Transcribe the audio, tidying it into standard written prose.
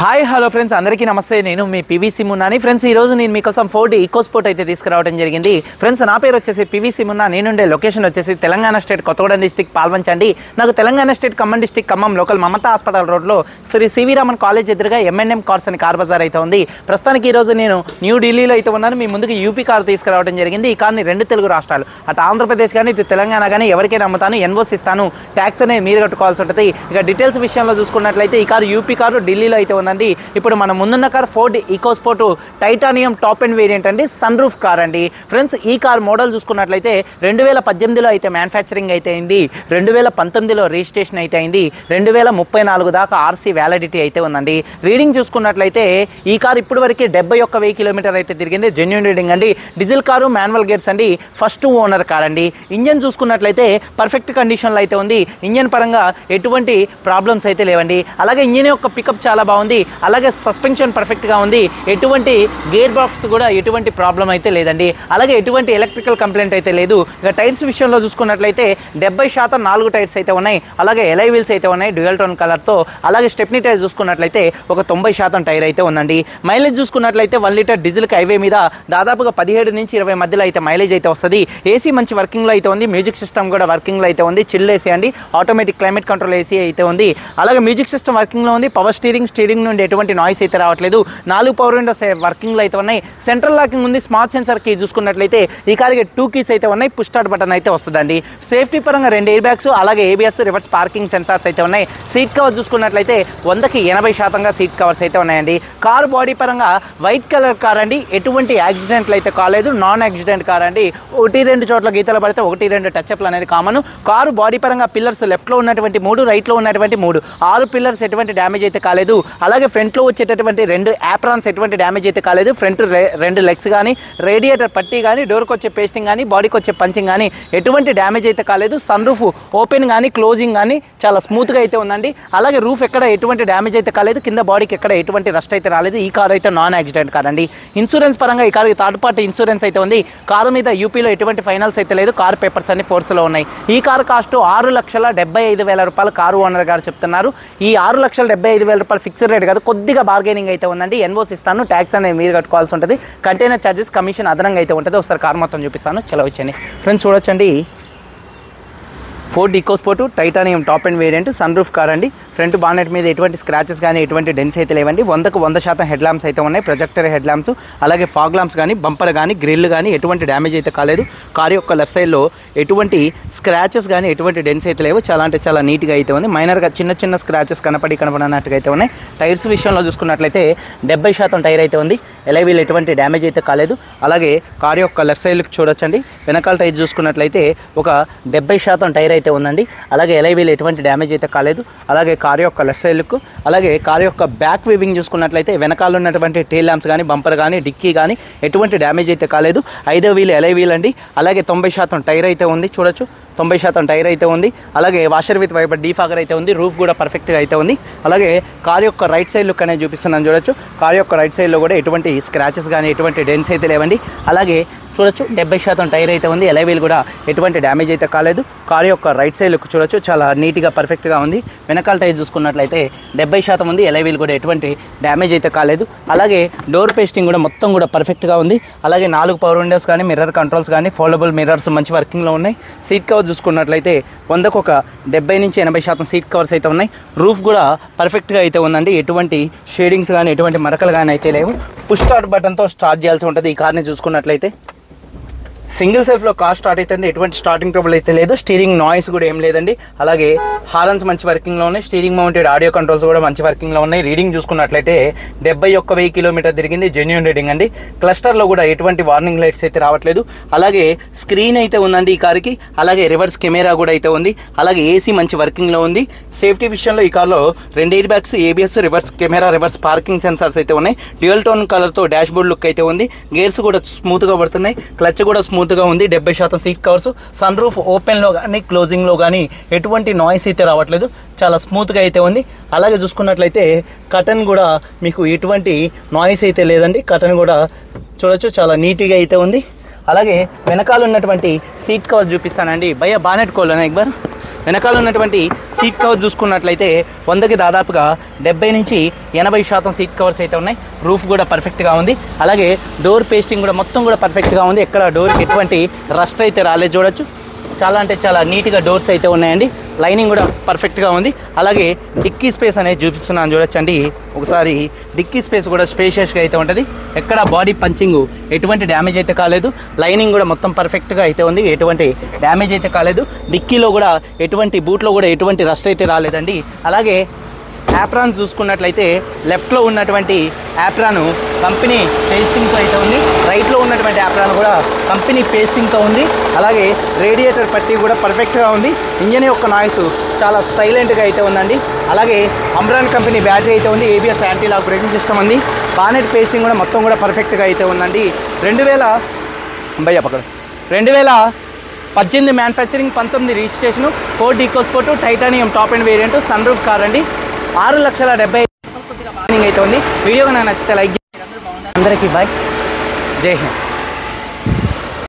Hi hello friends, అందరికీ నమస్తే. నేను మీ పివిసి మున్నాని. ఫ్రెండ్స్, ఈ రోజు నేను మీకోసం ఫోర్డ్ ఈకోస్పోర్ట్ అయితే తీసుకురావడం జరిగింది. ఫ్రెండ్స్, నా పేరు వచ్చేసి పివిసి మున్నా. నేనుండే లొకేషన్ వచ్చేసి తెలంగాణ స్టేట్ కొత్తగూడెం డిస్టిక్ పాల్వంచండి. నాకు Telangana state Khammam district Khammam local Mamata hospital రోడ్లో శ్రీ సివి రామన్ కాలేజ్ ఎదురుగా M&M కార్స్ అని కార్ బజార్ అయితే ఉంది. ప్రస్తుతానికి ఈ రోజు నేను న్యూఢిల్లీలో అయితే ఉన్నాను. మీ ముందుకు యూపీ కార్ తీసుకురావడం జరిగింది. ఈ కార్ని రెండు తెలుగు రాష్ట్రాలు, అటు ఆంధ్రప్రదేశ్ కానీ ఇటు తెలంగాణ కానీ ఎవరికైనా అమ్ముతాను, ఎన్ఓసి ఇస్తాను, ట్యాక్స్ అనేది మీరు కట్టుకోవాల్సి ఉంటుంది. ఇక డీటెయిల్స్ విషయంలో చూసుకున్నట్లయితే ఈ కారు యూపీ కారు ఢిల్లీలో అయితే ఉందండి. ఇప్పుడు మన ముందున్న car Ford EcoSport Titanium top end variant అండి, సన్ రూఫ్ కార్ అండి. ఫ్రెండ్స్, ఈ కార్ మోడల్ చూసుకున్నట్లయితే 2018లో అయితే మ్యానుఫ్యాక్చరింగ్ అయితే అయింది, 2019లో రిజిస్ట్రేషన్ అయితే అయింది, 2034 దాకా ఆర్సీ వ్యాలిడిటీ అయితే ఉందండి. రీడింగ్ చూసుకున్నట్లయితే ఈ కార్ ఇప్పటి వరకు 71,000 కిలోమీటర్ అయితే తిరిగింది. జెన్యూన్ రీడింగ్ అండి. డీజిల్ కారు, మాన్యువల్ గేర్స్ అండి. ఫస్ట్ ఓనర్ కార్ అండి. ఇంజన్ చూసుకున్నట్లయితే పర్ఫెక్ట్ కండిషన్లో అయితే ఉంది. ఇంజన్ పరంగా ఎటువంటి ప్రాబ్లమ్స్ అయితే లేవండి. అలాగే ఇంజన్ యొక్క పికప్ చాలా బాగుంది. అలాగే సస్పెన్షన్ పర్ఫెక్ట్గా ఉంది. ఎటువంటి గేర్ బాక్స్ కూడా ఎటువంటి ప్రాబ్లం అయితే లేదండి. అలాగే ఎటువంటి ఎలక్ట్రికల్ కంప్లైంట్ అయితే లేదు. ఇక టైర్స్ విషయంలో చూసుకున్నట్లయితే 70% 4 టైర్స్ అయితే ఉన్నాయి. అలాగే ఎలై వీల్స్ అయితే ఉన్నాయి డ్యూయల్ టోన్ కలర్తో. అలాగే స్టెప్నీ టైర్ చూసుకున్నట్లయితే ఒక 90% టైర్ అయితే ఉందండి. మైలేజ్ చూసుకున్నట్లయితే 1 లీటర్ డీజిల్కి హైవే మీద దాదాపుగా 17 నుంచి 20 మధ్యలో అయితే మైలేజ్ అయితే వస్తుంది. ఏసీ మంచి వర్కింగ్లో అయితే ఉంది. మ్యూజిక్ సిస్టమ్ కూడా వర్కింగ్లో అయితే ఉంది. చిల్ ఏసీ అండి, ఆటోమేటిక్ క్లైమేట్ కంట్రోల్ ఏసీ అయితే ఉంది. అలాగే మ్యూజిక్ సిస్టమ్ వర్కింగ్లో ఉంది. పవర్ స్టీరింగ్ నుండి ఎటువంటి నాయిస్ అయితే రావట్లేదు. 4 పవర్ విండోస్ వర్కింగ్లో అయితే ఉన్నాయి. సెంట్రల్ లాకింగ్ ఉంది. స్మార్ట్ సెన్సర్ కీ చూసుకున్నట్లయితే ఈ కార్కి 2 కీస్ అయితే ఉన్నాయి. పుష్ స్టార్ట్ బటన్ అయితే వస్తుందండి. సేఫ్టీ పరంగా 2 ఎయిర్ బ్యాగ్స్, అలాగే ABS రివర్స్ పార్కింగ్ సెన్సార్స్ అయితే ఉన్నాయి. సీట్ కవర్ చూసుకున్నట్లయితే 100కి 80% సీట్ కవర్స్ అయితే ఉన్నాయండి. కారు బాడీ పరంగా వైట్ కలర్ కార్ అండి. ఎటువంటి యాక్సిడెంట్లు అయితే కాలేదు. నాన్ యాక్సిడెంట్ కార్ అండి. 1-2 చోట్ల గీతలు పడితే 1-2 టచ్అప్లు అనేది కామన్. కారు బాడీ పరంగా పిల్లర్స్ లెఫ్ట్లో ఉన్నటువంటి 3, రైట్లో ఉన్నటువంటి 3, 6 పిల్లర్స్ ఎటువంటి డ్యామేజ్ అయితే కాలేదు. అలాగే ఫ్రంట్లో వచ్చేటటువంటి 2 యాప్రాన్స్ ఎటువంటి డ్యామేజ్ అయితే కాలేదు. ఫ్రంట్ 2 లెగ్స్ కానీ, రేడియేటర్ పట్టీ కానీ, డోర్కి వచ్చే పేస్టింగ్ కానీ, బాడీకి వచ్చే పంచింగ్ కానీ ఎటువంటి డ్యామేజ్ అయితే కాలేదు. సన్ రూఫ్ ఓపెన్ కానీ క్లోజింగ్ కానీ చాలా స్మూత్గా అయితే ఉందండి. అలాగే రూఫ్ ఎక్కడ ఎటువంటి డ్యామేజ్ అయితే కాలేదు. కింద బాడీకి ఎక్కడ ఎటువంటి రస్ట్ అయితే రాలేదు. ఈ కార్ అయితే నాన్ యాక్సిడెంట్ కార్ అండి. ఇన్సూరెన్స్ పరంగా ఈ కార్కి థర్డ్ పార్టీ ఇన్సూరెన్స్ అయితే ఉంది. కారు మీద యూపీలో ఎటువంటి ఫైనల్స్ అయితే లేదు. కార్ పేపర్స్ అన్ని ఫోర్స్లో ఉన్నాయి. ఈ కారు కాస్ట్ 6,75,000 రూపాయలు కారు ఓనర్ గారు చెప్తున్నారు. ఈ 6,75,000 రూపాయలు ఫిక్స్డ్ రేట్ కాదు, కొద్దిగా బార్గెనింగ్ అయితే ఉందండి. ఎన్ఓసి ఇస్తాను, ట్యాక్స్ అనేది మీరు కట్టుకోవాల్సి ఉంటుంది. కంటైనర్ ఛార్జెస్ కమిషన్ అదనంగా అయితే ఉంటుంది. ఒకసారి కార్ మొత్తం చూపిస్తాను, చలో వచ్చండి. ఫ్రెండ్స్ చూడొచ్చండి, Ford EcoSport Titanium top end variant sun roof car అండి. ఫ్రంట్ బానెట్ మీద ఎటువంటి స్క్రాచెస్ కానీ ఎటువంటి డెన్స్ అయితే లేవండి. 100కు 100% హెడ్ ల్యాంప్స్ అయితే ఉన్నాయి. ప్రొజెక్టర్ హెడ్ ల్యాంప్స్, అలాగే ఫాగ్ ల్యాంప్స్ కానీ, బంపర్ కానీ, గ్రిల్ కానీ ఎటువంటి డ్యామేజ్ అయితే కాలేదు. కార్ యొక్క లెఫ్ట్ సైడ్లో ఎటువంటి స్క్రాచెస్ కానీ ఎటువంటి డెన్స్ అయితే లేవు. చాలా అంటే చాలా నీట్గా అయితే ఉంది. మైనర్గా చిన్న స్క్రాచెస్ కనపడినట్టుగా అయితే ఉన్నాయి. టైర్స్ విషయంలో చూసుకున్నట్లయితే 70% టైర్ అయితే ఉంది. ఎలై వీల్ ఎటువంటి డ్యామేజ్ అయితే కాలేదు. అలాగే కార్ యొక్క లెఫ్ట్ సైడ్కి చూడొచ్చండి, వెనకాల టైర్ చూసుకున్నట్లయితే ఒక 70% టైర్ అయితే ఉందండి. అలాగే ఎలై వీల్ ఎటువంటి డ్యామేజ్ అయితే కాలేదు. అలాగే కార్ యొక్క లెఫ్ట్ సైడ్ లుక్, అలాగే కార్ యొక్క బ్యాక్ వీవింగ్ చూసుకున్నట్లయితే వెనకాల ఉన్నటువంటి టైల్ ల్యాంప్స్ కానీ, బంపర్ కానీ, డిక్కీ కానీ ఎటువంటి డ్యామేజ్ అయితే కాలేదు. 5వ వీల్ ఎలై వీల్ అండి. అలాగే 90% టైర్ అయితే ఉంది. చూడొచ్చు, 90% టైర్ అయితే ఉంది. అలాగే వాషర్ విత్ వైపర్ డీఫాగర్ అయితే ఉంది. రూఫ్ కూడా పర్ఫెక్ట్గా అయితే ఉంది. అలాగే కార్ యొక్క రైట్ సైడ్ లుక్ అనేది చూపిస్తున్నాను చూడొచ్చు. కార్ యొక్క రైట్ సైడ్లో కూడా ఎటువంటి స్క్రాచెస్ కానీ ఎటువంటి డెన్స్ అయితే లేవండి. అలాగే చూడొచ్చు, 70% టైర్ అయితే ఉంది. ఎలై వీల్ కూడా ఎటువంటి డ్యామేజ్ అయితే కాలేదు. కార్ యొక్క రైట్ సైడ్ లుక్ చూడొచ్చు, చాలా నీట్గా పర్ఫెక్ట్గా ఉంది. వెనకాల టైర్ చూసుకున్నట్లయితే 70% ఉంది. ఎలై వీల్ కూడా ఎటువంటి డ్యామేజ్ అయితే కాలేదు. అలాగే డోర్ పేస్టింగ్ కూడా మొత్తం కూడా పర్ఫెక్ట్గా ఉంది. అలాగే 4 పవర్ విండోస్ కానీ, మిర్రర్ కంట్రోల్స్ కానీ, ఫోల్డబుల్ మిర్రర్స్ మంచి వర్కింగ్లో ఉన్నాయి. సీట్ కవర్ చూసుకున్నట్లయితే 100కు ఒక 70 నుంచి 80% సీట్ కవర్స్ అయితే ఉన్నాయి. రూఫ్ కూడా పర్ఫెక్ట్గా అయితే ఉందండి. ఎటువంటి షేడింగ్స్ కానీ ఎటువంటి మరకలు కానీ అయితే లేవు. పుష్ స్టార్ట్ బటన్తో స్టార్ట్ చేయాల్సి ఉంటుంది. ఈ కార్ని చూసుకున్నట్లయితే సింగిల్ సెల్ఫ్లో కార్ స్టార్ట్ అవుతుంది. ఎటువంటి స్టార్టింగ్ ట్రబుల్ అయితే లేదు. స్టీరింగ్ నాయిస్ కూడా ఏం లేదండి. అలాగే హారన్స్ మంచి వర్కింగ్లో ఉన్నాయి. స్టీరింగ్ మౌంటెడ్ ఆడియో కంట్రోల్స్ కూడా మంచి వర్కింగ్లో ఉన్నాయి. రీడింగ్ చూసుకున్నట్లయితే 71,000 కిలోమీటర్ తిరిగింది. జెన్యూన్ రీడింగ్ అండి. క్లస్టర్లో కూడా ఎటువంటి వార్నింగ్ లైట్స్ అయితే రావట్లేదు. అలాగే స్క్రీన్ అయితే ఉందండి ఈ కార్కి. అలాగే రివర్స్ కెమెరా కూడా అయితే ఉంది. అలాగే ఏసీ మంచి వర్కింగ్లో ఉంది. సేఫ్టీ విషయంలో ఈ కార్లో 2 air bags, ABS, reverse camera, reverse parking sensors అయితే ఉన్నాయి. డ్యూయల్ టోన్ కలర్తో డాష్ బోర్డ్ లుక్ అయితే ఉంది. గేర్స్ కూడా స్మూత్గా పడుతున్నాయి. క్లచ్ కూడా స్మూత్గా ఉంది. 70% సీట్ కవర్స్. సన్ రూఫ్ ఓపెన్లో కానీ క్లోజింగ్లో కానీ ఎటువంటి నాయిస్ అయితే రావట్లేదు. చాలా స్మూత్గా అయితే ఉంది. అలాగే చూసుకున్నట్లయితే కటన్ కూడా మీకు ఎటువంటి నాయిస్ అయితే లేదండి. కటన్ కూడా చూడొచ్చు, చాలా నీట్గా అయితే ఉంది. అలాగే వెనకాల ఉన్నటువంటి సీట్ కవర్ చూపిస్తానండి. భయ్యా బానెట్ కోల్ ఎక్బార్ వెనకాల ఉన్నటువంటి సీట్ కవర్ చూసుకున్నట్లయితే 100కి దాదాపుగా 70 నుంచి 80% సీట్ కవర్స్ అయితే ఉన్నాయి. రూఫ్ కూడా పర్ఫెక్ట్గా ఉంది. అలాగే డోర్ పేస్టింగ్ కూడా మొత్తం కూడా పర్ఫెక్ట్గా ఉంది. ఎక్కడ డోర్కి ఎటువంటి రస్ట్ అయితే రాలేదు. చూడొచ్చు, చాలా అంటే చాలా నీట్గా డోర్స్ అయితే ఉన్నాయండి. లైనింగ్ కూడా పర్ఫెక్ట్గా ఉంది. అలాగే డిక్కీ స్పేస్ అనేది చూపిస్తున్నాను చూడొచ్చండి. ఒకసారి డిక్కీ స్పేస్ కూడా స్పేషియస్గా అయితే ఉంటుంది. ఎక్కడ బాడీ పంచింగ్ ఎటువంటి డ్యామేజ్ అయితే కాలేదు. లైనింగ్ కూడా మొత్తం పర్ఫెక్ట్గా అయితే ఉంది. ఎటువంటి డ్యామేజ్ అయితే కాలేదు. డిక్కీలో కూడా ఎటువంటి బూట్లో కూడా ఎటువంటి రస్ట్ అయితే రాలేదండి. అలాగే యాప్రాన్ చూసుకున్నట్లయితే లెఫ్ట్లో ఉన్నటువంటి యాప్రాన్ కంపెనీ పేస్టింగ్తో అయితే ఉంది. రైట్లో ఉన్నటువంటి యాప్రాన్ కూడా కంపెనీ పేస్టింగ్తో ఉంది. అలాగే రేడియేటర్ పట్టి కూడా పర్ఫెక్ట్గా ఉంది. ఇంజన్ యొక్క నాయిస్ చాలా సైలెంట్గా అయితే ఉందండి. అలాగే అమ్రాన్ కంపెనీ బ్యాటరీ అయితే ఉంది. ABS anti lock braking system ఉంది. బానెట్ పేస్టింగ్ కూడా మొత్తం కూడా పర్ఫెక్ట్గా అయితే ఉందండి. 2018 manufacturing, 19 registration, Ford EcoSport Titanium top end variant, sun roof car అండి. 6,70,000 అయితే ఉంది. వీడియో నాకు నచ్చితే లైక్ చేయండి. అందరికీ బాయ్, జై హింద్.